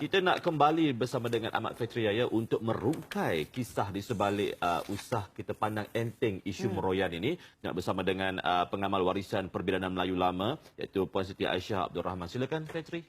Kita nak kembali bersama dengan Ahmad Fitriah ya untuk merungkai kisah di sebalik usah kita pandang enteng isu meroyan ini. Nak bersama dengan pengamal warisan Perbidayaan Melayu Lama iaitu Puan Siti Aisyah Abdul Rahman. Silakan Fitri.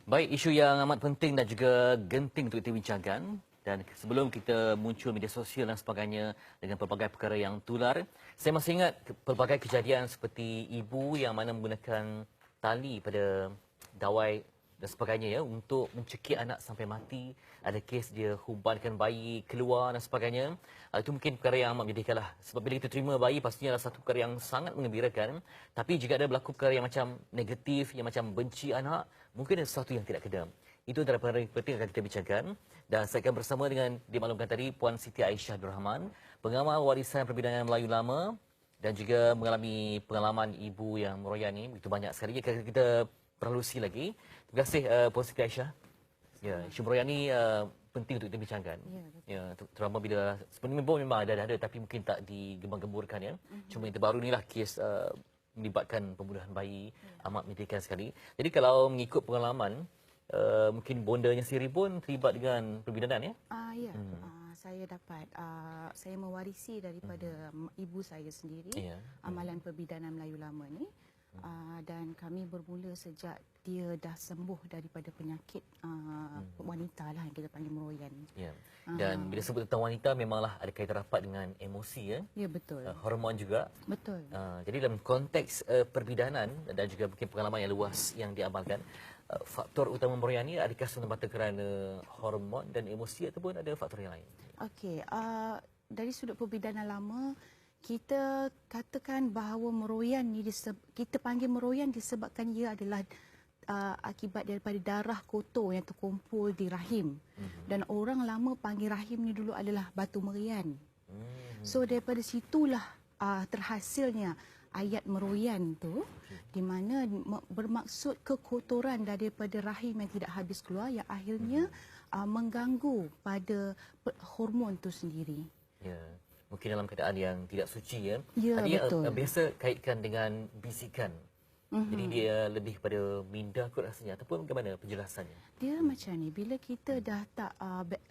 Baik, isu yang amat penting dan juga genting untuk dibincangkan. Dan sebelum kita muncul media sosial dan sebagainya dengan pelbagai perkara yang tular, saya masih ingat pelbagai kejadian seperti ibu yang mana menggunakan tali pada dawai dan sebagainya ya untuk mencekik anak sampai mati. Ada kes dia hubankan bayi keluar dan sebagainya. Itu mungkin perkara yang amat menyedihkan lah. Sebab bila kita terima bayi pastinya adalah satu perkara yang sangat mengembirakan. Tapi jika ada berlaku perkara yang macam negatif, yang macam benci anak, mungkin ada sesuatu yang tidak kedam. Itu antara perkara yang penting akan kita bincangkan. Dan saya akan bersama dengan dimaklumkan tadi Puan Siti Aisyah Abdul Rahman, pengamal warisan Perbidayaan Melayu Lama dan juga mengalami pengalaman ibu yang meroyan ini begitu banyak sekali. Kita perlusi lagi. Terima kasih Puan Siti Aisyah. Ya, isu meroyan ini penting untuk kita bincangkan. Ya, terutama bila sebenarnya memang ada tapi mungkin tak digembang-gemburkan ya. Cuma yang terbaru inilah kes melibatkan pembunuhan bayi, amat menyedihkan sekali. Jadi kalau mengikut pengalaman mungkin bondanya sendiri pun terlibat dengan perbidayaan ya? Ya, saya dapat. Saya mewarisi daripada ibu saya sendiri amalan Perbidayaan Melayu Lama ni. Dan kami bermula sejak dia dah sembuh daripada penyakit wanita lah yang kita panggil meroyan. Ya. Dan bila sebut tentang wanita memanglah ada kaitan rapat dengan emosi ya? Ya, betul. Hormon juga. Betul. Jadi dalam konteks perbidayaan dan juga mungkin pengalaman yang luas yang diamalkan, faktor utama meroyan ni adakah semata-mata kerana hormon dan emosi ataupun ada faktor yang lain? Okey, dari sudut perbidayaan lama, kita katakan bahawa meroyan ni kita panggil meroyan disebabkan ia adalah akibat daripada darah kotor yang terkumpul di rahim. Dan orang lama panggil rahim ni dulu adalah batu merian. So daripada situlah terhasilnya ayat meroyan tu, di mana bermaksud kekotoran daripada rahim yang tidak habis keluar yang akhirnya mengganggu pada hormon tu sendiri. Ya. Mungkin dalam keadaan yang tidak suci ya. Ya, tadi betul. Biasa kaitkan dengan bisikan. Jadi dia lebih pada minda kot rasanya ataupun bagaimana penjelasannya? Dia macam ni, bila kita dah tak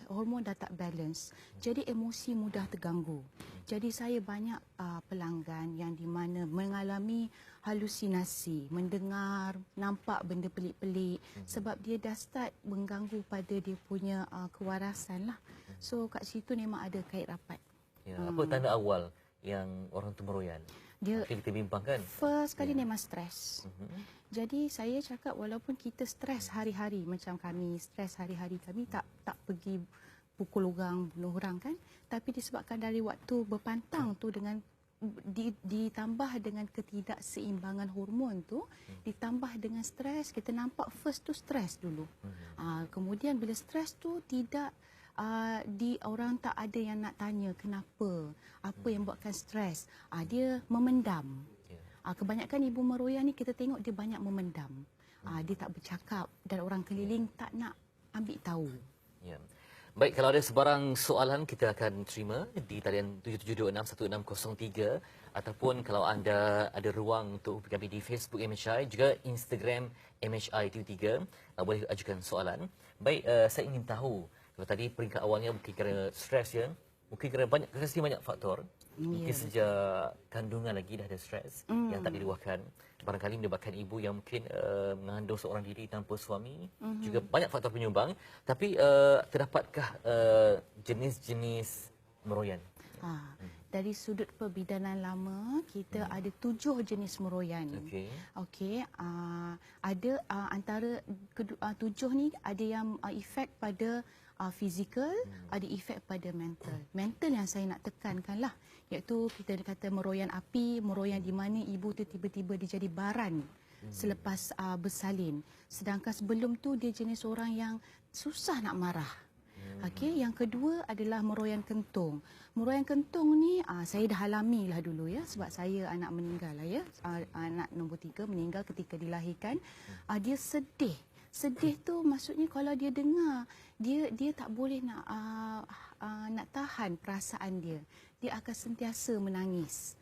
hormon dah tak balance, jadi emosi mudah terganggu. Jadi saya banyak pelanggan yang di mana mengalami halusinasi, mendengar, nampak benda pelik-pelik sebab dia dah start mengganggu pada dia punya kewarasan lah. So kat situ memang ada kait rapat. Ya, apa tanda awal yang orang tu meroyan? Dia kita bimbangkan. First kali memang stres. Jadi saya cakap walaupun kita stres hari-hari macam kami stres hari-hari, kami tak pergi pukul orang, bunuh orang kan, tapi disebabkan dari waktu berpantang tu dengan ditambah dengan ketidakseimbangan hormon tu, ditambah dengan stres, kita nampak first tu stres dulu. Kemudian bila stres tu tidak orang tak ada yang nak tanya kenapa, apa yang buatkan stres. Dia memendam. Kebanyakan ibu meroyan ni kita tengok dia banyak memendam. Dia tak bercakap dan orang keliling tak nak ambil tahu. Ya. Baik, kalau ada sebarang soalan kita akan terima di talian 77261603 ataupun kalau anda ada ruang untuk kami di Facebook MHI juga Instagram MHI TV3 boleh ajukan soalan. Baik, saya ingin tahu kalau tadi peringkat awalnya mungkin kerana stres ya, mungkin kerana banyak faktor. Mungkin sejak kandungan lagi dah ada stres yang tak diluahkan. Barangkali menyebabkan ibu yang mungkin mengandung seorang diri tanpa suami. Juga banyak faktor penyumbang. Tapi terdapatkah jenis-jenis meroyan? Dari sudut perbidayaan lama, kita ada 7 jenis meroyan. Okey. Ada antara 7 ni ada yang efek pada fizikal, ada efek pada mental. Mental yang saya nak tekankan lah, iaitu kita kata meroyan api, meroyan di mana ibu tu tiba-tiba dia jadi baran selepas bersalin. Sedangkan sebelum tu dia jenis orang yang susah nak marah. Okey, yang kedua adalah meroyan kentung. Meroyan kentung ni saya dah alami lah dulu ya, sebab saya anak meninggal lah ya. Anak nombor 3 meninggal ketika dilahirkan. Dia sedih. Sedih tu maksudnya kalau dia dengar, dia tak boleh nak tahan perasaan dia. Dia akan sentiasa menangis.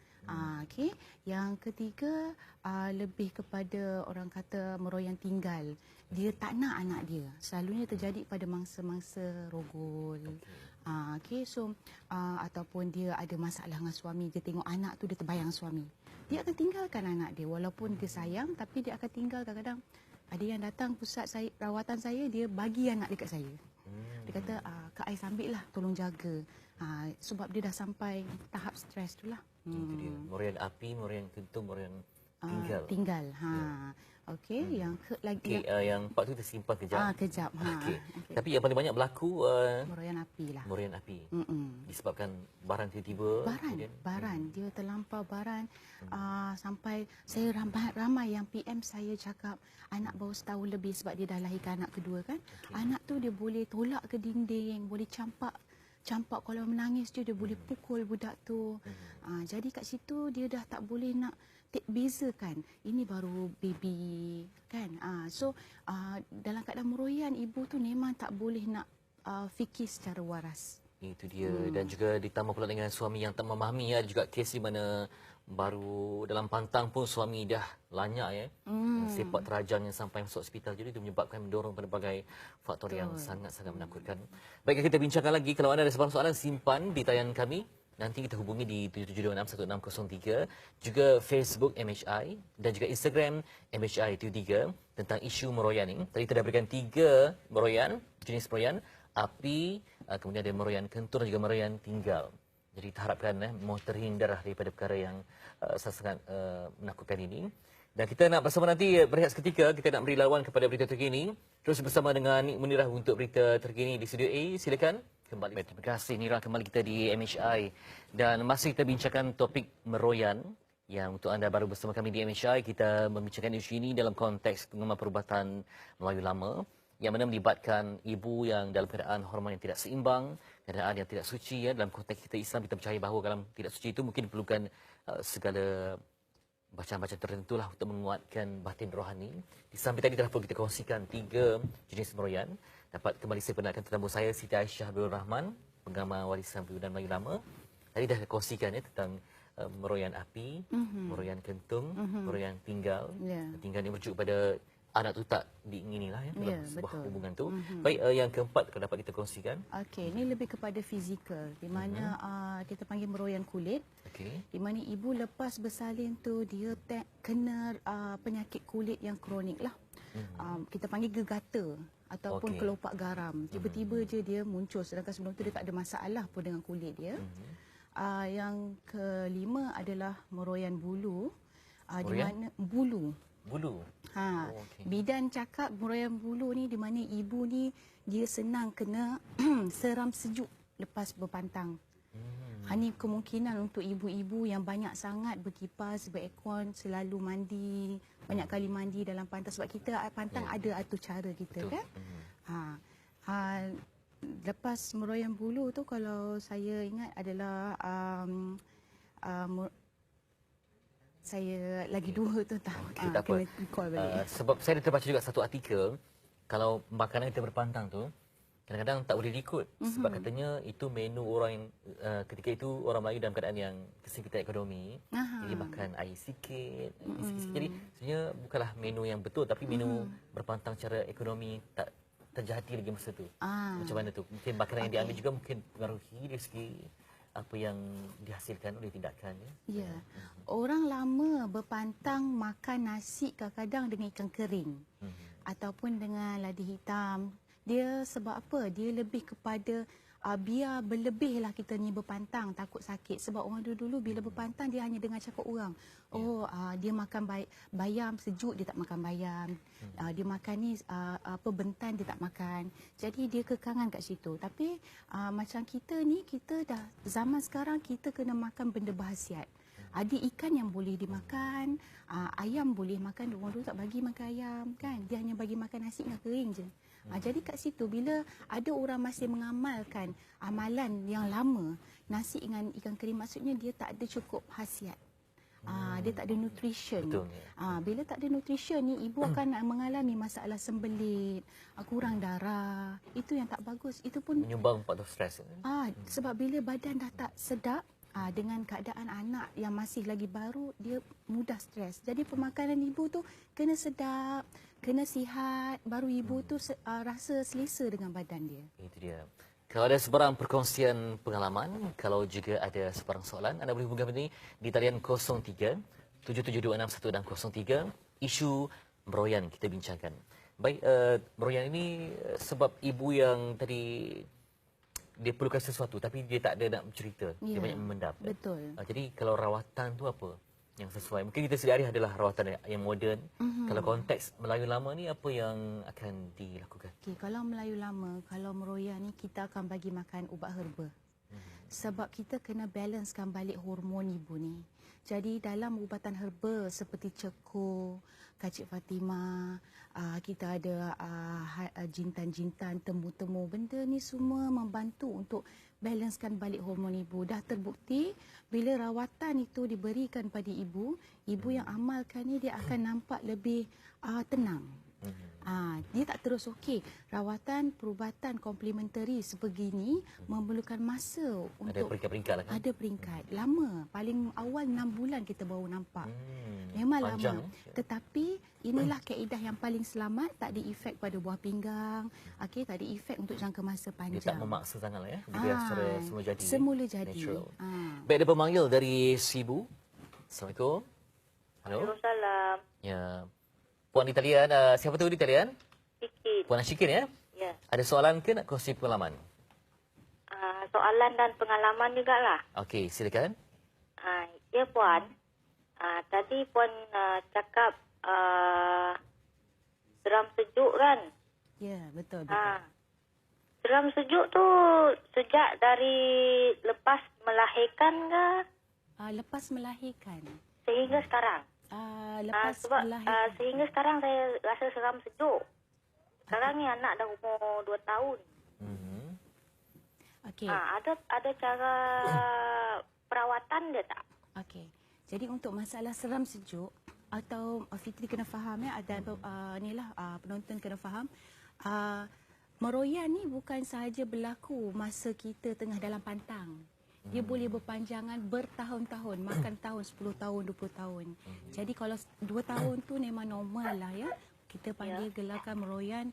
Okey. Yang ketiga lebih kepada orang kata meroyan tinggal. Dia tak nak anak dia. Selalunya terjadi pada mangsa-mangsa rogol. Okey, so ataupun dia ada masalah dengan suami, dia tengok anak tu dia terbayang suami. Dia akan tinggalkan anak dia walaupun dia sayang, tapi dia akan tinggal. Kadang-kadang ada yang datang pusat saya, rawatan saya, dia bagi anak dekat saya. Dia kata, Kak Ais ambil lah, tolong jaga. Sebab dia dah sampai tahap stres tu lah. Itu dia. Meroyan api, meroyan kentung, meroyan tinggal. Tinggal. Okey, yang lagi Yang part tu tersimpan kejap. kejap. Okey. Tapi yang paling banyak berlaku meroyan api lah. meroyan api. Disebabkan baran tiba-tiba. Baran dia terlampau baran sampai saya ramai yang PM saya cakap anak baru setahun lebih sebab dia dah lahirkan anak kedua kan. Anak tu dia boleh tolak ke dinding, boleh campak kalau menangis dia boleh pukul budak tu. Jadi kat situ dia dah tak boleh nak bezakan ini baru baby kan. So dalam keadaan meroyan ibu tu memang tak boleh nak fikir secara waras. Itu dia. Dan juga ditambah pula dengan suami yang tak memahami. Ada juga kes di mana baru dalam pantang pun suami dah lanyak sepak terajang yang sampai masuk hospital. Jadi itu menyebabkan mendorong pelbagai faktor yang sangat-sangat menakutkan. Baik, kita bincangkan lagi. Kalau anda ada soalan-soalan, simpan di tayangan kami. Nanti kita hubungi di 7726-1603, juga Facebook MHI dan juga Instagram MHI73 tentang isu meroyan ini. Tadi kita dah berikan 3 meroyan, jenis meroyan, api, kemudian ada meroyan kentur dan juga meroyan tinggal. Jadi kita harapkan mahu terhindar daripada perkara yang sangat menakutkan ini. Dan kita nak bersama nanti berehat seketika, kita nak beri lawan kepada berita terkini. Terus bersama dengan Nik Munirah untuk berita terkini di Studio A. Silakan. Kembali. Terima kasih Nira, kembali kita di MHI dan masih kita bincangkan topik meroyan yang untuk anda baru bersama kami di MHI, kita membincangkan isu ini dalam konteks pengamal perubatan Melayu Lama yang mana melibatkan ibu yang dalam keadaan hormon yang tidak seimbang, keadaan yang tidak suci dalam konteks kita Islam. Kita percaya bahawa dalam tidak suci itu mungkin diperlukan segala bacaan-bacaan tertentu lah untuk menguatkan batin rohani. Di samping tadi telah pun kita kongsikan 3 jenis meroyan. Dapat kembali saya perkenalkan tetamu saya, Siti Aisyah Abdul Rahman, pengamal warisan peribadatan Melayu Lama. Tadi dah kongsikan tentang meroyan api, meroyan kentung, meroyan tinggal. Tinggal ni merujuk pada anak tu tak diingini lah dalam sebuah hubungan tu. Baik, yang keempat kalau dapat kita kongsikan. Okey, ini lebih kepada fizikal di mana kita panggil meroyan kulit. Di mana ibu lepas bersalin tu dia kena penyakit kulit yang kronik lah. Kita panggil gegata ataupun kelopak garam. Tiba-tiba je dia muncul sedangkan sebelum tu dia tak ada masalah pun dengan kulit dia. Yang kelima adalah meroyan bulu. Di mana bulu. Bidan cakap meroyan bulu ni di mana ibu ni dia senang kena seram sejuk lepas berpantang. Ini kemungkinan untuk ibu-ibu yang banyak sangat berkipas, beraircon, selalu mandi, banyak kali mandi dalam pantang. Sebab kita pantang ada atur cara kita kan. Lepas meroyan bulu tu kalau saya ingat adalah saya lagi 2 tu tak kena recall balik. Sebab saya ada terbaca juga satu artikel, kalau makanan kita berpantang tu kadang-kadang tak boleh diikut sebab katanya itu menu orang yang ketika itu orang Melayu dalam keadaan yang kesempitan ekonomi. Jadi makan air sikit. Jadi sebenarnya bukanlah menu yang betul, tapi menu berpantang secara ekonomi tak terjadi lagi masa tu. Macam mana tu? Mungkin makanan yang diambil juga mungkin pengaruhi dari segi apa yang dihasilkan oleh tindakan. Ya. Orang lama berpantang makan nasi kadang-kadang dengan ikan kering ataupun dengan ladi hitam. Dia sebab apa? Dia lebih kepada biar berlebihlah kita ni berpantang, takut sakit. Sebab orang dulu bila berpantang dia hanya dengar cakap orang. Dia makan bayam sejuk, dia tak makan bayam. Dia makan ni bentan, dia tak makan. Jadi dia kekangan kat situ. Tapi macam kita ni, kita dah zaman sekarang kita kena makan benda berkhasiat. Ada ikan yang boleh dimakan, ayam boleh makan. Orang dulu tak bagi makan ayam kan. Dia hanya bagi makan nasi dengan kering je. Jadi kat situ bila ada orang masih mengamalkan amalan yang lama, nasi dengan ikan kering maksudnya dia tak ada cukup khasiat. Dia tak ada nutrition. Bila tak ada nutrition ni, ibu akan mengalami masalah sembelit, kurang darah. Itu yang tak bagus. Itu pun menyumbang faktor stres. sebab bila badan dah tak sedap, Dengan keadaan anak yang masih lagi baru, dia mudah stres. Jadi pemakanan ibu tu kena sedap, kena sihat, baru ibu tu rasa selesa dengan badan dia. Itu dia. Kalau ada sebarang perkongsian pengalaman, kalau juga ada sebarang soalan, anda boleh hubungi kami di talian 03 7726 dan 03, isu meroyan kita bincangkan. Baik, meroyan ini sebab ibu yang tadi dia perlukan sesuatu tapi dia tak ada nak bercerita. Dia banyak memendam. Betul. Jadi kalau rawatan tu apa yang sesuai? Mungkin kita sedia hari adalah rawatan yang moden. Kalau konteks Melayu lama ni apa yang akan dilakukan? Okey, kalau Melayu lama, kalau meroyan ni kita akan bagi makan ubat herba. Sebab kita kena balancekan balik hormon ibu ni. Jadi dalam ubatan herba seperti cekur, kacik Fatimah, kita ada jintan-jintan, temu-temu. Benda ni semua membantu untuk balancekan balik hormon ibu. Dah terbukti bila rawatan itu diberikan pada ibu, ibu yang amalkan ni dia akan nampak lebih tenang. Dia tak terus okey. Rawatan perubatan komplementari sebegini memerlukan masa untuk Ada peringkat-peringkat lah kan? Ada peringkat. Lama. Paling awal 6 bulan kita baru nampak. Memang panjang, lama. Tetapi inilah kaedah yang paling selamat, tak ada efek pada buah pinggang. Okey, tak ada efek untuk jangka masa panjang. Dia tak memaksa sangatlah ya. Dia secara semula jadi. Semula jadi. Natural. Baik, ada pemanggil dari Sibu. Assalamualaikum. Halo. Waalaikumsalam. Ya. Puan di talian, siapa tu di talian? Sikit. Puan Ashikin ya? Ya. Ada soalan ke nak kongsi pengalaman? Soalan dan pengalaman jugalah. Okey, silakan. Ya Puan. Tadi Puan cakap seram sejuk kan? Ya, betul. betul. Seram sejuk tu sejak dari lepas melahirkan ke? Lepas melahirkan. Sehingga sekarang? Lepas sebab melahirkan. sehingga sekarang saya rasa seram sejuk. Sekarang ni anak dah umur 2 tahun. Okey. Ada cara perawatan dia tak? Okey. Jadi untuk masalah seram sejuk atau Fitri kena faham ya, ada inilah penonton kena faham. Meroyan ni bukan sahaja berlaku masa kita tengah dalam pantang. Dia boleh berpanjangan bertahun-tahun, makan tahun, 10 tahun, 20 tahun. Jadi kalau 2 tahun tu memang normal lah ya. Kita panggil gelakan meroyan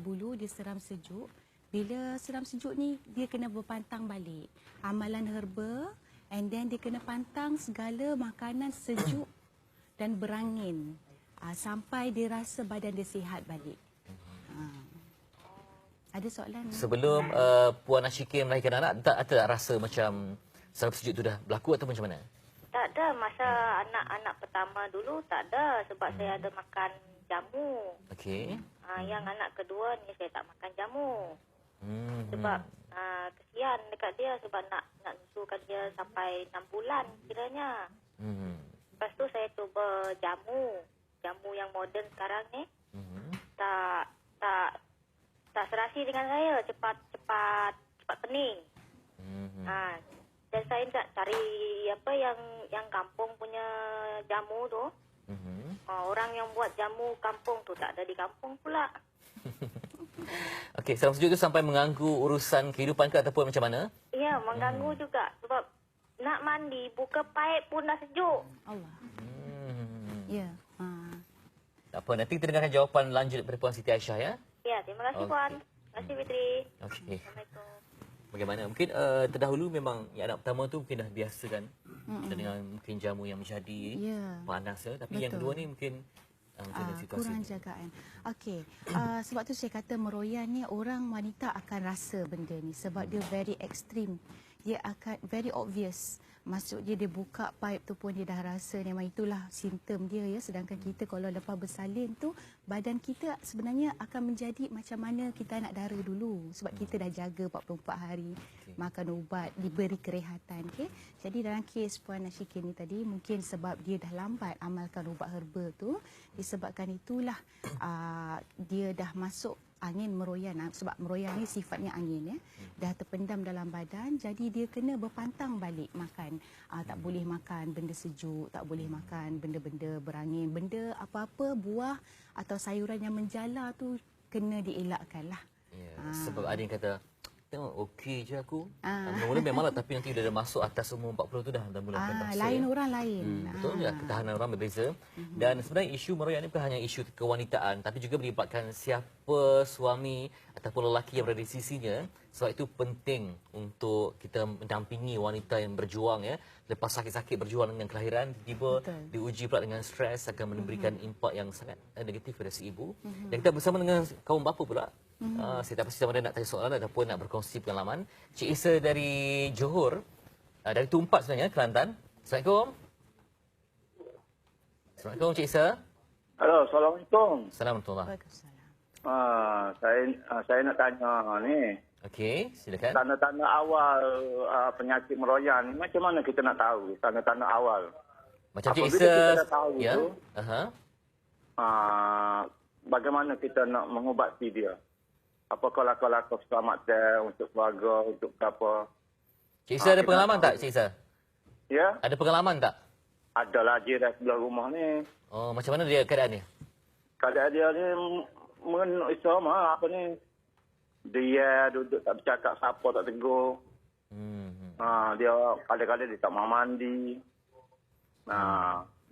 bulu dia seram sejuk. Bila seram sejuk ni dia kena berpantang balik. Amalan herba and then dia kena pantang segala makanan sejuk dan berangin sampai dia rasa badan dia sihat balik. Ada soalan? Sebelum Puan Ashikin melahirkan anak, tak rasa macam seram sejuk tu dah berlaku atau macam mana? Tak ada. Masa anak-anak pertama dulu tak ada sebab saya ada makan jamu. Okey. Yang anak kedua ni saya tak makan jamu. Sebab kesian dekat dia sebab nak susukan dia sampai 6 bulan kiranya. Lepas tu saya cuba jamu yang moden sekarang ni. Tak serasi dengan saya, cepat pening. Dan saya nak cari apa yang kampung punya jamu tu. Orang yang buat jamu kampung tu tak ada di kampung pula. Okey, seram sejuk tu sampai mengganggu urusan kehidupan ke ataupun macam mana? Ya, mengganggu juga sebab nak mandi, buka paip pun dah sejuk. Allah. Ya. Tak apa, nanti kita dengarkan jawapan lanjut daripada Puan Siti Aisyah ya. Ya, terima kasih Puan. Terima kasih Fitri. Okey. Assalamualaikum. Bagaimana? Mungkin terdahulu memang yang anak pertama tu mungkin dah biasa kan dengan mungkin jamu yang menjadi panas ya. Tapi yang kedua ni mungkin situasi kurang jagaan. Okey. Sebab tu saya kata meroyan ni orang wanita akan rasa benda ni sebab dia very extreme. Dia akan very obvious. Maksud dia buka pipe tu pun dia dah rasa memang itulah simptom dia ya. Sedangkan kita kalau lepas bersalin tu badan kita sebenarnya akan menjadi macam mana kita anak dara dulu sebab kita dah jaga 44 hari makan ubat, diberi kerehatan. Okay? Jadi dalam kes Puan Ashikin ni tadi mungkin sebab dia dah lambat amalkan ubat herba tu, disebabkan itulah dia dah masuk angin meroyan sebab meroyan ni sifatnya angin ya. Dah terpendam dalam badan jadi dia kena berpantang balik makan. Tak boleh makan benda sejuk, tak boleh makan benda-benda berangin, benda apa-apa buah atau sayuran yang menjala tu kena dielakkanlah. Ya, sebab ada yang kata tengok okey je aku. Mula-mula memanglah, tapi nanti dah masuk atas umur 40 tu dah mula akan terasa. Lain orang lain. Betul ya, ketahanan orang berbeza. Dan sebenarnya isu meroyan ini bukan hanya isu kewanitaan, tapi juga melibatkan siapa suami ataupun lelaki yang berada di sisinya. Sebab itu penting untuk kita mendampingi wanita yang berjuang ya. Lepas sakit-sakit berjuang dengan kelahiran, tiba-tiba diuji pula dengan stres, akan memberikan impak yang sangat negatif pada si ibu. Dan kita bersama dengan kaum bapa pula. Saya tak pasti sama ada nak tanya soalan ataupun nak berkongsi pengalaman. Cik Isa dari Johor, dari Tumpak sebenarnya, Kelantan. Assalamualaikum. Assalamualaikum Cik Isa. Halo, Assalamualaikum. Assalamualaikum. Saya nak tanya ni. Okey, silakan. Tanda-tanda awal penyakit meroyan ni macam mana kita nak tahu? Tanda-tanda awal. Macam Cik Apabila Isa. kita dah tahu Ya. tu, Aha. bagaimana kita nak mengubati dia? Apakah langkah-langkah keselamatan untuk keluarga, untuk apa? Cik Isa ada pengalaman tak, Cik Isa? Ya, Ada pengalaman tak? adalah jiran sebelah rumah ni. Oh, macam mana dia keadaan dia? Kadang dia ni sama apa ni? Dia duduk tak bercakap, siapa tak tegur. Dia kadang-kadang dia tak mau mandi.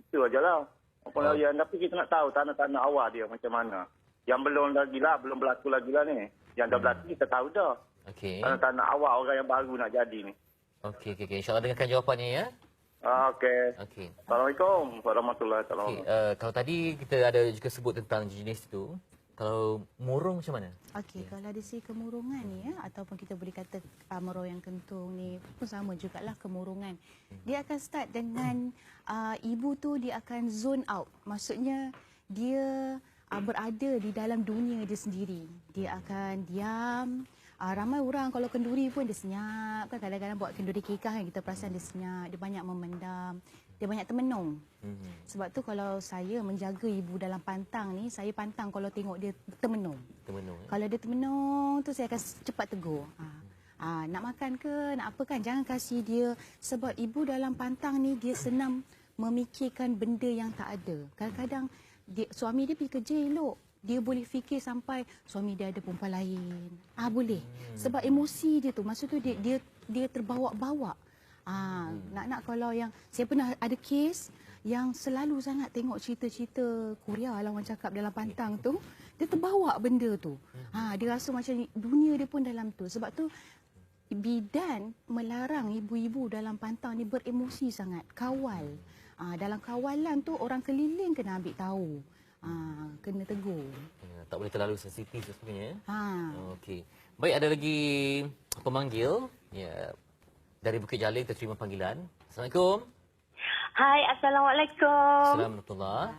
Itu ajalah. Apa yang tapi kita nak tahu tanda-tanda awal dia macam mana. Yang belum lagi lah, belum berlaku lagi lah ni. Yang dah berlaku kita tahu dah. Okey. Tanda-tanda awal orang yang baru nak jadi ni. Okey. InsyaAllah dengarkan jawapannya ya. Okey. Okey. Assalamualaikum warahmatullahi wabarakatuh. Kalau tadi kita ada juga sebut tentang jenis itu, kalau murung macam mana? Okey, kalau dari segi kemurungan ni ya, ataupun kita boleh kata meroyan kentung ni pun sama jugalah kemurungan. Dia akan start dengan ibu tu dia akan zone out. Maksudnya dia berada di dalam dunia dia sendiri. Dia akan diam. Ramai orang kalau kenduri pun dia senyap kan, kadang-kadang buat kenduri kekah kan kita perasan dia senyap, dia banyak memendam, dia banyak termenung. Sebab tu kalau saya menjaga ibu dalam pantang ni, saya pantang kalau tengok dia termenung. Kalau dia termenung tu saya akan cepat tegur. Nak makan ke, nak apa kan, jangan kasih dia, sebab ibu dalam pantang ni dia senang memikirkan benda yang tak ada. Kadang-kadang suami dia pergi kerja elok, dia boleh fikir sampai suami dia ada perempuan lain. Boleh. Sebab emosi dia tu, masa tu dia terbawa-bawa. Nak kalau yang saya pernah ada kes yang selalu sangat tengok cerita-cerita Korea lah orang cakap dalam pantang tu, dia terbawa benda tu. Dia rasa macam dunia dia pun dalam tu. Sebab tu bidan melarang ibu-ibu dalam pantang ni beremosi sangat, kawal. Dalam kawalan tu orang keliling kena ambil tahu. Kena tegur. Tak boleh terlalu sensitif dan sebagainya. Okey. Baik, ada lagi pemanggil. Ya. Dari Bukit Jalil kita terima panggilan. Assalamualaikum. Hai, Assalamualaikum. Assalamualaikum.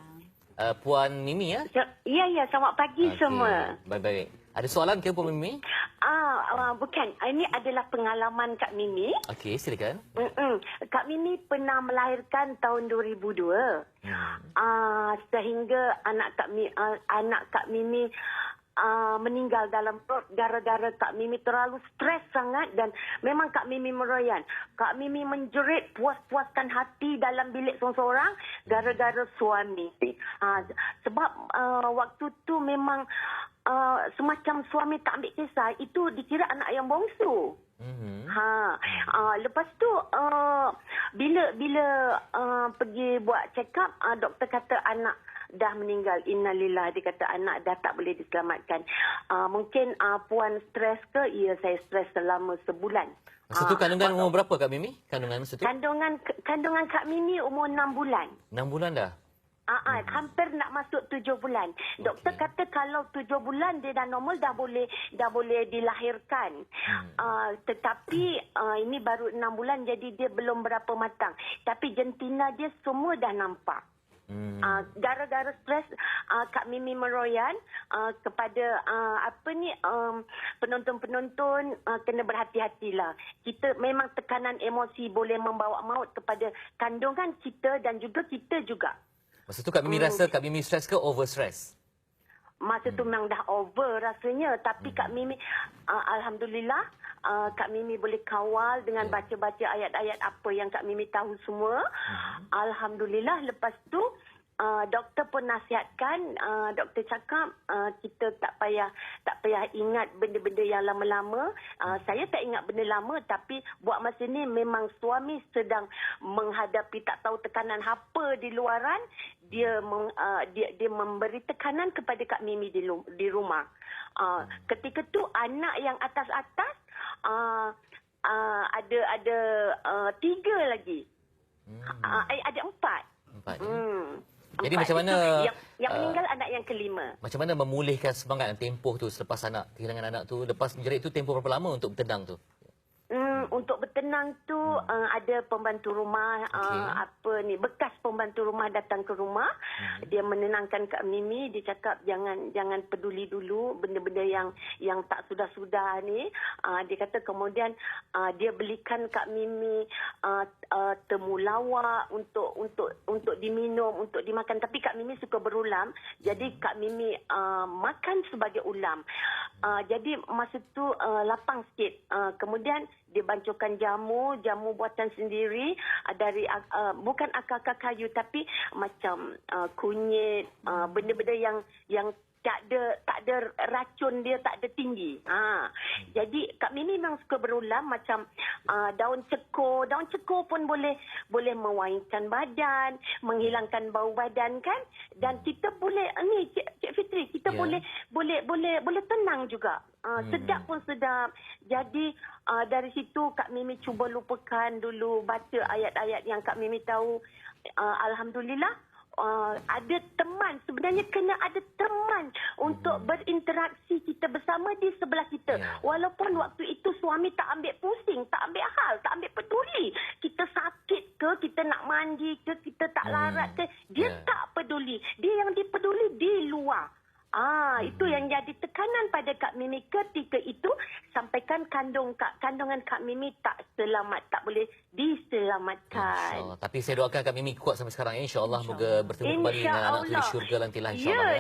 Puan Mimi ya? Ya, selamat pagi semua. Baik. Ada soalan ke Puan Mimi? Bukan. Ini adalah pengalaman Kak Mimi. Okey, silakan. Kak Mimi pernah melahirkan tahun 2002. Sehingga anak Kak Mimi meninggal dalam perut gara-gara Kak Mimi terlalu stres sangat dan memang Kak Mimi meroyan. Kak Mimi menjerit puas-puaskan hati dalam bilik seorang-seorang gara-gara suami. Sebab waktu tu memang semacam suami tak ambil kisah, itu dikira anak yang bongsu. Lepas tu bila pergi buat check up, doktor kata anak dah meninggal. Innalillah, dia kata anak dah tak boleh diselamatkan. Mungkin puan stres ke? Ya, saya stres selama sebulan. Masa tu kandungan umur berapa Kak Mimi? Kandungan masa tu? Kandungan Kak Mimi umur 6 bulan. 6 bulan dah? Hampir nak masuk 7 bulan. Doktor kata kalau 7 bulan dia dah normal, dah boleh dilahirkan. Tetapi ini baru 6 bulan, jadi dia belum berapa matang. Tapi jantina dia semua dah nampak. Gara-gara stres, Kak Mimi meroyan kepada penonton-penonton, kena berhati-hatilah. Kita memang tekanan emosi boleh membawa maut kepada kandungan kita dan juga kita juga. Masa tu Kak Mimi rasa Kak Mimi stres ke over stress? Masa tu memang dah over rasanya. Tapi Kak Mimi, Alhamdulillah, Kak Mimi boleh kawal dengan baca-baca ayat-ayat apa yang Kak Mimi tahu semua. Alhamdulillah, lepas tu doktor pun nasihatkan, doktor cakap kita tak payah ingat benda-benda yang lama-lama. Saya tak ingat benda lama, tapi buat masa ni memang suami sedang menghadapi tak tahu tekanan apa di luaran. Dia memberi tekanan kepada Kak Mimi di rumah. Ketika tu anak yang atas-atas ada 3 lagi. Ada 4. Jadi macam mana yang meninggal anak yang kelima. Macam mana memulihkan semangat dan tempoh tu selepas anak kehilangan anak tu, lepas menjerit tu tempoh berapa lama untuk bertenang tu? Untuk bertenang tu ada pembantu rumah bekas pembantu rumah datang ke rumah. Dia menenangkan Kak Mimi, dia cakap jangan peduli dulu benda-benda yang tak sudah-sudah ni. Dia kata kemudian dia belikan Kak Mimi temulawak untuk diminum, untuk dimakan, tapi Kak Mimi suka berulam. Jadi Kak Mimi makan sebagai ulam. Jadi masa tu lapang sikit. Kemudian dia bancukan jamu buatan sendiri dari bukan akar-akar kayu, tapi macam kunyit, benda-benda yang tak ada racun, dia tak ada tinggi. Jadi Kak Mimi memang suka berulam macam daun cekur. Daun cekur pun boleh mewangikan badan, menghilangkan bau badan kan. Dan kita boleh Cik Fitri, kita boleh tenang juga. Sedap pun sedap. Jadi dari situ Kak Mimi cuba lupakan dulu, baca ayat-ayat yang Kak Mimi tahu. Alhamdulillah ada teman. Sebenarnya kena ada teman untuk berinteraksi kita bersama di sebelah kita. Walaupun waktu itu suami tak ambil pusing, tak ambil hal, tak ambil peduli. Kita sakit ke, kita nak mandi ke, kita tak larat ke, dia tak peduli. Dia yang dipeduli di luar. Itu yang jadi tekanan pada Kak Mimi ketika itu, sampaikan kandungan Kak Mimi tak selamat, tak boleh diselamatkan. Tapi saya doakan Kak Mimi kuat sampai sekarang. InsyaAllah moga bertemu kembali dengan anak tu di syurga nantilah, insyaAllah.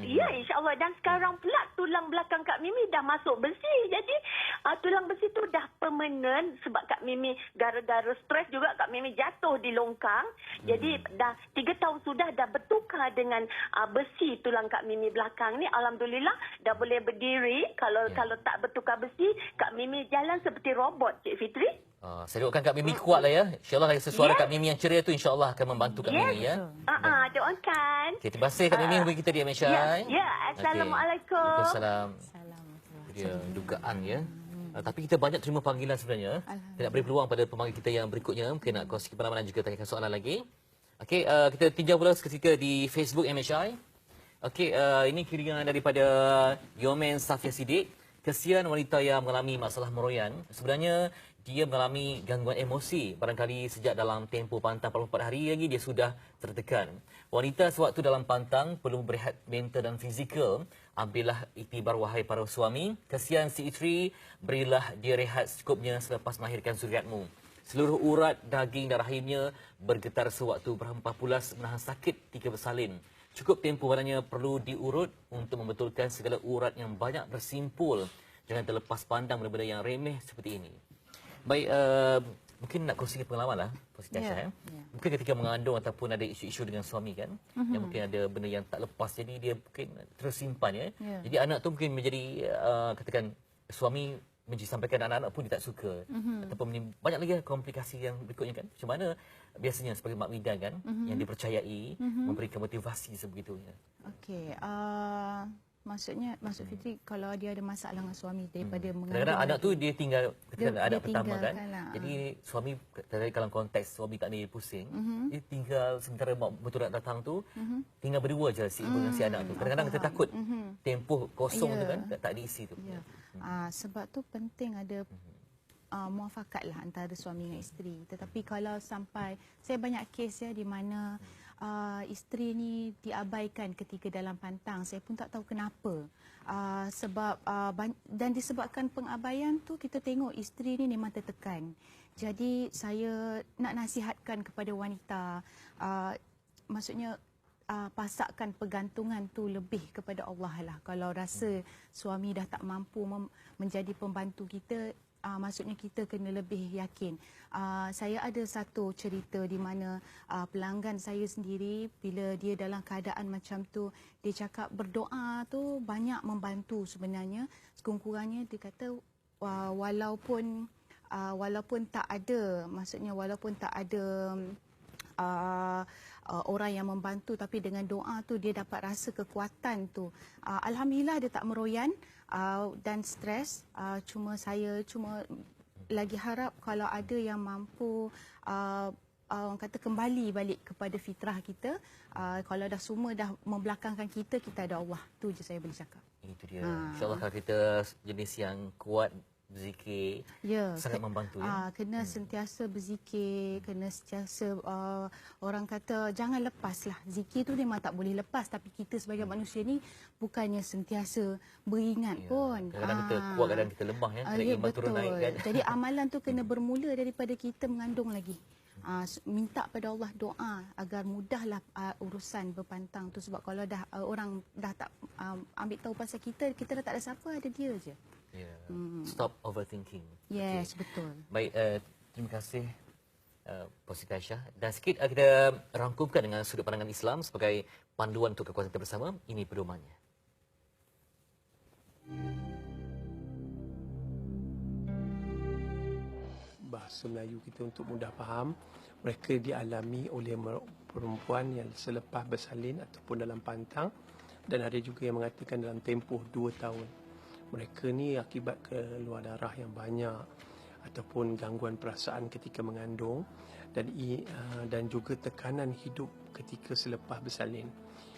InsyaAllah. Dan sekarang pula tulang belakang Kak Mimi dah masuk besi. Jadi tulang besi tu dah permanent sebab Kak Mimi gara-gara stres juga Kak Mimi jatuh di longkang. Jadi dah 3 tahun sudah dah bertukar dengan besi tulang Kak Mimi belakang ni. Alhamdulillah dah boleh berdiri. Kalau tak bertukar besi, Kak Mimi jalan seperti robot, Cik Fitri. Saya doakan Kak Mimi kuat lah ya. InsyaAllah suara Kak Mimi yang ceria tu insyaAllah akan membantu Kak Mimi ya. Doakan. Okay, terima kasih Kak Mimi hubungi kita di MHI. Assalamualaikum. Waalaikumsalam. Dia dugaan ya. Tapi kita banyak terima panggilan sebenarnya. Kita nak beri peluang pada pemanggil kita yang berikutnya. Mungkin nak kongsi pengalaman dan juga tanyakan soalan lagi. Okey, kita tinjau pula seketika di Facebook MHI. Okey, ini kiriman daripada Yomen Safia Sidik. Kesian wanita yang mengalami masalah meroyan. Sebenarnya dia mengalami gangguan emosi. Barangkali sejak dalam tempoh pantang 44 hari lagi dia sudah tertekan. Wanita sewaktu dalam pantang perlu berehat mental dan fizikal. Ambillah iktibar wahai para suami. Kesian si isteri, berilah dia rehat secukupnya selepas melahirkan zuriatmu. Seluruh urat, daging dan rahimnya bergetar sewaktu berhempah pulas menahan sakit ketika bersalin. Cukup tempoh padanya perlu diurut untuk membetulkan segala urat yang banyak bersimpul. Jangan terlepas pandang benda-benda yang remeh seperti ini. Baik, mungkin nak kongsikan pengalaman lah, Puan Aisyah. Mungkin ketika mengandung ataupun ada isu-isu dengan suami kan, yang mungkin ada benda yang tak lepas, jadi dia mungkin tersimpan ya. Jadi anak tu mungkin menjadi, katakan suami sampaikan anak-anak pun dia tak suka. Ataupun banyak lagi komplikasi yang berikutnya kan. Macam mana biasanya sebagai mak bidan kan, yang dipercayai, memberikan motivasi sebegitunya. Okey, maksud Fitri kalau dia ada masalah dengan suami daripada mengandung. Kadang-kadang anak tu dia tinggal ketika anak pertama kan. Lah. Jadi suami kalau konteks suami tak ada pusing, dia tinggal sementara mak betul nak datang tu, tinggal berdua je si ibu dengan si anak tu. Kadang-kadang kita takut tempoh kosong tu kan tak diisi tu. Sebab tu penting ada muafakat lah antara suami dengan isteri. Tetapi kalau sampai, saya banyak kes ya di mana isteri ni diabaikan ketika dalam pantang. Saya pun tak tahu kenapa. Dan disebabkan pengabaian tu kita tengok isteri ni memang tertekan. Jadi saya nak nasihatkan kepada wanita, maksudnya pasakkan pergantungan tu lebih kepada Allah lah. Kalau rasa suami dah tak mampu menjadi pembantu kita, maksudnya kita kena lebih yakin. Saya ada satu cerita di mana pelanggan saya sendiri, bila dia dalam keadaan macam tu, dia cakap berdoa tu banyak membantu sebenarnya. Sekurang-kurangnya dia kata walaupun tak ada, maksudnya walaupun tak ada orang yang membantu, tapi dengan doa tu dia dapat rasa kekuatan tu. Alhamdulillah dia tak meroyan dan stres. Saya lagi harap kalau ada yang mampu orang kata kembali balik kepada fitrah kita. Kalau dah semua dah membelakangkan kita ada Allah. Tu je saya boleh cakap. Itu dia. InsyaAllah kalau kita jenis yang kuat berzikir, sangat membantu. Kena sentiasa berzikir, kena sentiasa orang kata jangan lepaslah. Zikir tu memang tak boleh lepas, tapi kita sebagai manusia ni bukannya sentiasa beringat pun. Kadang-kadang kita kuat, kadang kita lemah ya. Iman turun naik kan. Jadi amalan tu kena bermula daripada kita mengandung lagi. Minta pada Allah doa agar mudahlah urusan berpantang tu, sebab kalau dah orang dah tak ambil tahu pasal kita dah tak ada siapa, ada dia je. Stop overthinking. Yes, betul. Baik, terima kasih Puan Siti Aisyah. Dan sikit kita rangkumkan dengan sudut pandangan Islam sebagai panduan untuk kekuatan kita bersama. Ini pedomannya. Bahasa Melayu kita untuk mudah faham, mereka dialami oleh perempuan yang selepas bersalin ataupun dalam pantang, dan ada juga yang mengatakan dalam tempoh 2 tahun. Mereka ni akibat keluar darah yang banyak ataupun gangguan perasaan ketika mengandung dan juga tekanan hidup ketika selepas bersalin.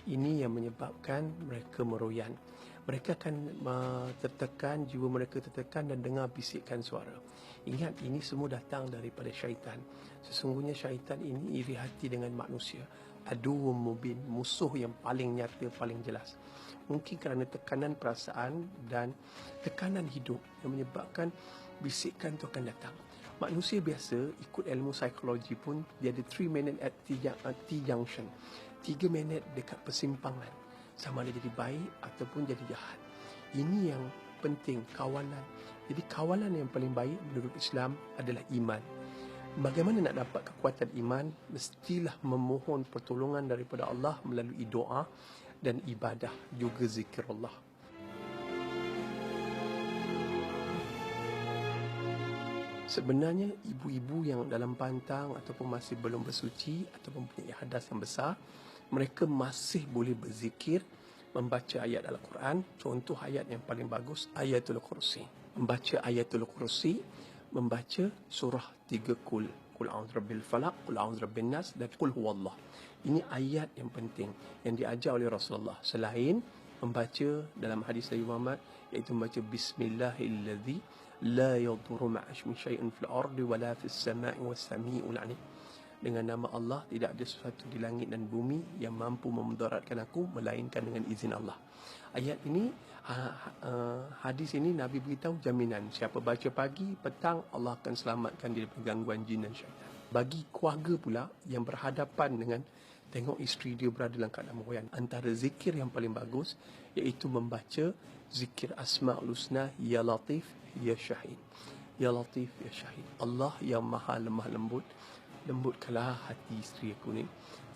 Ini yang menyebabkan mereka meroyan. Mereka akan tertekan, jiwa mereka tertekan dan dengar bisikan suara. Ingat, ini semua datang daripada syaitan. Sesungguhnya syaitan ini iri hati dengan manusia. Aduwwum mubin, musuh yang paling nyata, paling jelas. Mungkin kerana tekanan perasaan dan tekanan hidup yang menyebabkan bisikan itu akan datang. Manusia biasa ikut ilmu psikologi pun dia ada 3 minute at T-junction. 3 minit dekat persimpangan. Sama ada jadi baik ataupun jadi jahat. Ini yang penting, kawalan. Jadi kawalan yang paling baik menurut Islam adalah iman. Bagaimana nak dapat kekuatan iman? Mestilah memohon pertolongan daripada Allah melalui doa dan ibadah, juga zikir Allah. Sebenarnya ibu-ibu yang dalam pantang ataupun masih belum bersuci ataupun punya hadas yang besar, mereka masih boleh berzikir, membaca ayat Al-Quran. Contoh ayat yang paling bagus, Ayatul Kursi. Membaca Ayatul Kursi, membaca surah 3 Qul. Qul a'udzu birabbil falaq, Qul a'udzu birabbin nas, dan Qul huwallah. Ini ayat yang penting yang diajar oleh Rasulullah. Selain membaca dalam hadis Nabi Muhammad, iaitu membaca Bismillahilladzi la yadurru ma'asmi syai'un fil ardi wala fis sama'i was sami'ul 'alim. Dengan nama Allah tidak ada sesuatu di langit dan bumi yang mampu memudaratkan aku melainkan dengan izin Allah. Ayat ini, hadis ini Nabi beritahu jaminan. Siapa baca pagi, petang, Allah akan selamatkan dia dari gangguan jin dan syaitan. Bagi keluarga pula yang berhadapan dengan tengok isteri dia berada dalam keadaan meroyan, antara zikir yang paling bagus iaitu membaca zikir Asma'ul Husna, Ya Latif, Ya Syahid. Ya Latif, Ya Syahid. Allah yang maha lemah lembut, lembutkanlah hati isteri aku ni,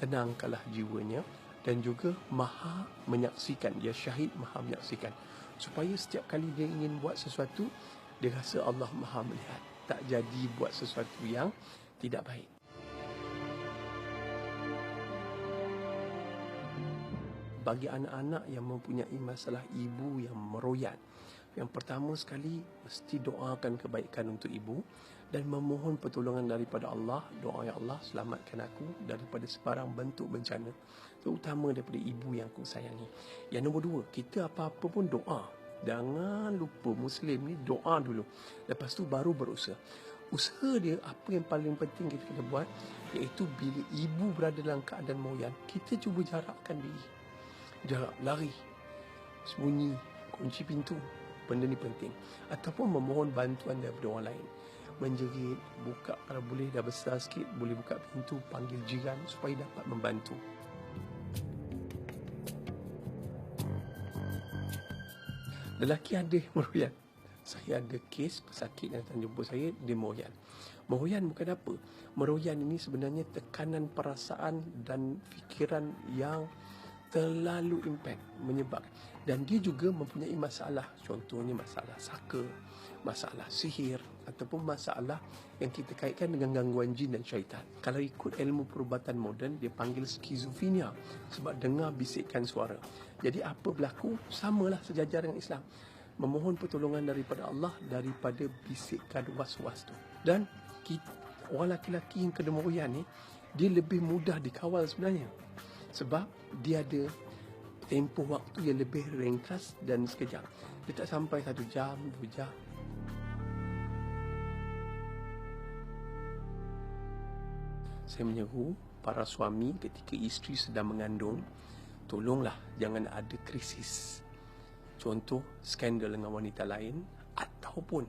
tenangkanlah jiwanya, dan juga maha menyaksikan. Ya Syahid, maha menyaksikan. Supaya setiap kali dia ingin buat sesuatu, dia rasa Allah maha melihat. Tak jadi buat sesuatu yang tidak baik. Bagi anak-anak yang mempunyai masalah ibu yang meroyan, yang pertama sekali mesti doakan kebaikan untuk ibu dan memohon pertolongan daripada Allah. Doa, Ya Allah, selamatkan aku daripada sebarang bentuk bencana, terutama daripada ibu yang aku sayangi. Yang nombor 2, kita apa-apa pun doa. Jangan lupa, Muslim ni doa dulu, lepas tu baru berusaha. Usaha dia, apa yang paling penting kita kena buat, iaitu bila ibu berada dalam keadaan meroyan, kita cuba jarakkan diri. Jarak, lari, sembunyi, kunci pintu. Benda ni penting. Ataupun memohon bantuan daripada orang lain. Menjerit, buka, kalau boleh dah besar sikit, boleh buka pintu, panggil jiran supaya dapat membantu. Lelaki ada yang meroyan. Saya ada kes pesakit yang datang jumpa saya, dia meroyan. Meroyan bukan apa. Meroyan ini sebenarnya tekanan perasaan dan fikiran yang terlalu impact menyebabkan. Dan dia juga mempunyai masalah. Contohnya masalah saka, masalah sihir ataupun masalah yang kita kaitkan dengan gangguan jin dan syaitan. Kalau ikut ilmu perubatan moden, dia panggil skizofrenia sebab dengar bisikan suara. Jadi apa berlaku? Samalah sejajar dengan Islam. Memohon pertolongan daripada Allah daripada bisikan was-was tu. Dan orang lelaki yang kena meroyan ni, dia lebih mudah dikawal sebenarnya. Sebab dia ada tempoh waktu yang lebih ringkas dan sekejap. Dia tak sampai 1 jam, 2 jam. Saya menyeru para suami ketika isteri sedang mengandung, tolonglah jangan ada krisis. Contoh, skandal dengan wanita lain ataupun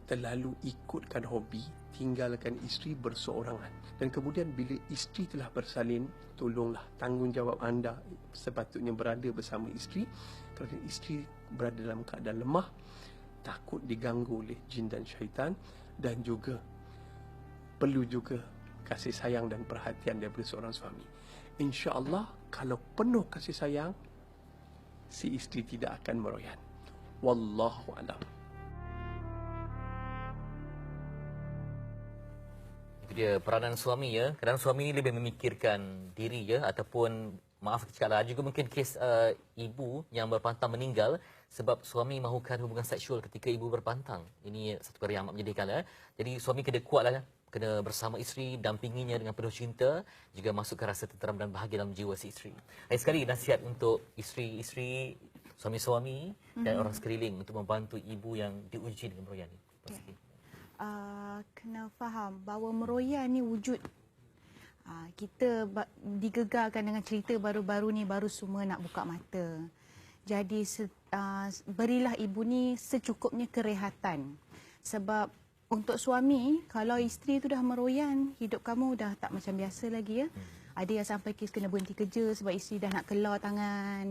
terlalu ikutkan hobi, tinggalkan isteri berseorangan. Dan kemudian bila isteri telah bersalin, tolonglah tanggungjawab anda sepatutnya berada bersama isteri. Kerana isteri berada dalam keadaan lemah, takut diganggu oleh jin dan syaitan, dan juga perlu juga kasih sayang dan perhatian daripada seorang suami. InsyaAllah kalau penuh kasih sayang, si isteri tidak akan meroyan. Wallahu a'lam. Itu dia peranan suami ya. Kadang suami ni lebih memikirkan diri ya, ataupun maaf cakaplah juga mungkin kes ibu yang berpantang meninggal sebab suami mahukan hubungan seksual ketika ibu berpantang. Ini satu perkara yang amat menyedihkan ya. Jadi suami kena kuatlah, kena bersama isteri, dampinginya dengan penuh cinta, juga masukkan rasa tenteram dan bahagia dalam jiwa si isteri. Lagi sekali nasihat untuk isteri-isteri, suami-suami dan orang sekeliling untuk membantu ibu yang diuji dengan meroyan ini. Kena faham bahawa meroyan ni wujud. Kita digegarkan dengan cerita baru-baru ni, baru semua nak buka mata. Jadi berilah ibu ni secukupnya kerehatan. Sebab untuk suami, kalau isteri tu dah meroyan, hidup kamu dah tak macam biasa lagi ya. Ada yang sampai kes kena berhenti kerja sebab isteri dah nak kelar tangan,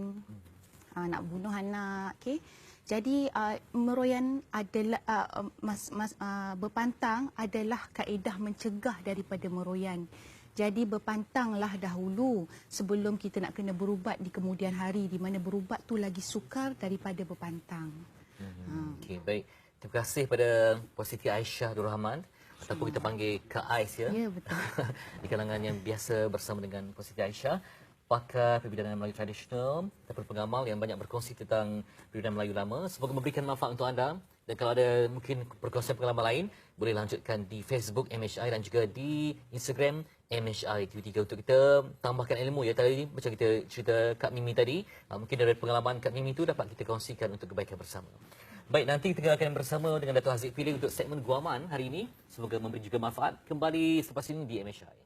nak bunuh anak. Okay? Jadi meroyan adalah berpantang adalah kaedah mencegah daripada meroyan. Jadi berpantanglah dahulu sebelum kita nak kena berubat di kemudian hari, di mana berubat tu lagi sukar daripada berpantang. Okey, baik. Terima kasih pada Puan Siti Aisyah Abdul Rahman, ataupun kita panggil Kak Ais ya. Ya, betul. Di kalangan yang biasa bersama dengan Puan Siti Aisyah, pakar perbidanan Melayu tradisional ataupun pengamal yang banyak berkongsi tentang perbidanan Melayu lama. Semoga memberikan manfaat untuk anda. Dan kalau ada mungkin perkongsian pengalaman lain, boleh lanjutkan di Facebook MHI dan juga di Instagram MHI TV3 untuk kita tambahkan ilmu ya. Tadi macam kita cerita Kak Mimi tadi, mungkin dari pengalaman Kak Mimi itu dapat kita kongsikan untuk kebaikan bersama. Baik, nanti kita akan bersama dengan Dato' Haziq Pilih untuk segmen Guaman hari ini. Semoga memberi juga manfaat. Kembali selepas ini di MHI.